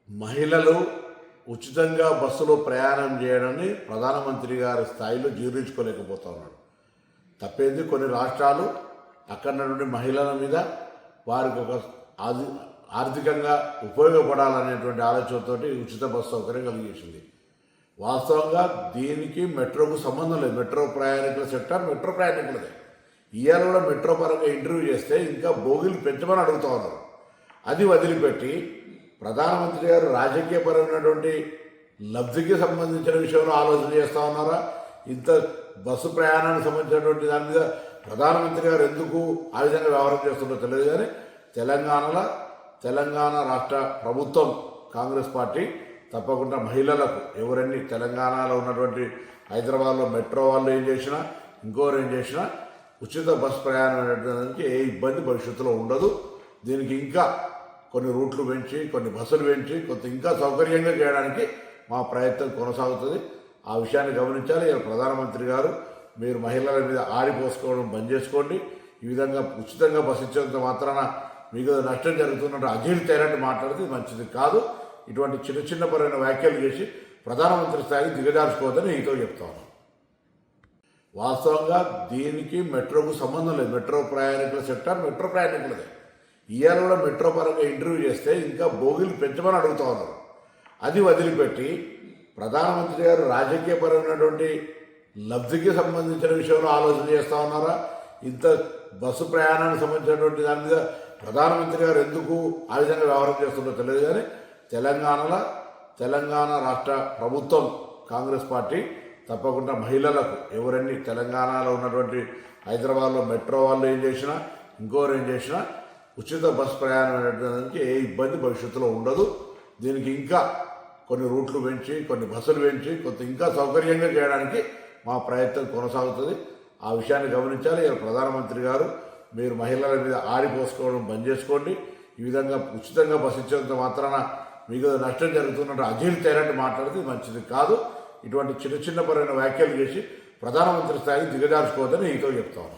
మహిళలు ఉచితంగా బస్సులో ప్రయాణం చేయడాన్ని ప్రధానమంత్రి గారి స్థాయిలో జీర్ణించుకోలేకపోతా ఉన్నాడు. తప్పేంది, కొన్ని రాష్ట్రాలు అక్కడ నుండి మహిళల మీద వారికి ఒక ఆర్థికంగా ఉపయోగపడాలనేటువంటి ఆలోచనతోటి ఉచిత బస్సు సౌకర్యం కలిగేసింది. వాస్తవంగా దీనికి మెట్రోకు సంబంధం లేదు. మెట్రో ప్రయాణికుల సెక్టర్ మెట్రో ప్రయాణికులదే. ఇవాళ కూడా మెట్రో పరంగా ఇంటర్వ్యూ చేస్తే ఇంకా బోగిలు పెంచమని అడుగుతూ ఉన్నారు. అది వదిలిపెట్టి ప్రధానమంత్రి గారు రాజకీయపరమైనటువంటి లబ్ధికి సంబంధించిన విషయంలో ఆలోచన చేస్తూ ఉన్నారా? ఇంత బస్సు ప్రయాణానికి సంబంధించినటువంటి దాని మీద ప్రధానమంత్రి గారు ఎందుకు ఆ విధంగా వ్యవహారం చేస్తుందో తెలియదు. కానీ తెలంగాణ రాష్ట్ర ప్రభుత్వం కాంగ్రెస్ పార్టీ తప్పకుండా మహిళలకు ఎవరన్నీ తెలంగాణలో ఉన్నటువంటి హైదరాబాద్లో మెట్రో వాళ్ళు ఏం చేసినా ఇంకోరు ఏం చేసినా ఉచిత బస్ ప్రయాణం అనేటువంటి ఏ ఇబ్బంది భవిష్యత్తులో ఉండదు. దీనికి ఇంకా కొన్ని రూట్లు పెంచి కొన్ని బస్సులు పెంచి కొంత ఇంకా సౌకర్యంగా చేయడానికి మా ప్రయత్నం కొనసాగుతుంది. ఆ విషయాన్ని గమనించాలి. ప్రధానమంత్రి గారు మీరు మహిళల మీద ఆడిపోసుకోవడం బంద్ చేసుకోండి. ఈ విధంగా ఉచితంగా బస్సు ఇచ్చేంత మాత్రాన మీకు నష్టం జరుగుతున్నట్టు అజీర్తైనట్టు మాట్లాడితే మంచిది కాదు. ఇటువంటి చిన్న పరమైన వ్యాఖ్యలు చేసి ప్రధానమంత్రి స్థాయికి దిగజార్చుకోవద్దని ఈతో చెప్తాను. వాస్తవంగా దీనికి మెట్రోకు సంబంధం లేదు. మెట్రో ప్రయాణికుల సెక్టర్ మెట్రో ప్రయాణికులదే. ఇవాళ కూడా మెట్రో పరంగా ఇంటర్వ్యూ చేస్తే ఇంకా బోగిలు పెంచమని అడుగుతూ ఉన్నారు. అది వదిలిపెట్టి ప్రధానమంత్రి గారు రాజకీయపరమైనటువంటి లబ్ధికి సంబంధించిన విషయంలో ఆలోచన చేస్తూ ఉన్నారా? ఇంత బస్సు ప్రయాణానికి సంబంధించినటువంటి దాని మీద ప్రధానమంత్రి గారు ఎందుకు ఆ విధంగా వ్యవహారం చేస్తుందో తెలియదు. కానీ తెలంగాణ రాష్ట్ర ప్రభుత్వం కాంగ్రెస్ పార్టీ తప్పకుండా మహిళలకు ఎవరన్నీ తెలంగాణలో ఉన్నటువంటి హైదరాబాద్లో మెట్రో వాళ్ళు ఏం చేసినా ఇంకోరు ఏం చేసినా ఉచిత బస్ ప్రయాణం అనేటువంటి ఏ ఇబ్బంది భవిష్యత్తులో ఉండదు. దీనికి ఇంకా కొన్ని రూట్లు పెంచి కొన్ని బస్సులు పెంచి కొంత ఇంకా సౌకర్యంగా చేయడానికి మా ప్రయత్నం కొనసాగుతుంది. ఆ విషయాన్ని గమనించాలి. ప్రధానమంత్రి గారు మీరు మహిళల మీద ఆడిపోసుకోవడం బంద్ చేసుకోండి. ఈ విధంగా ఉచితంగా బస్సు ఇచ్చేంత మాత్రాన మీకు నష్టం జరుగుతున్నట్టు అజీర్తైనట్టు మాట్లాడితే మంచిది కాదు. ఇటువంటి చిన్న పరమైన వ్యాఖ్యలు చేసి ప్రధానమంత్రి స్థాయికి దిగజార్చుకోవద్దని ఈతో చెప్తాను.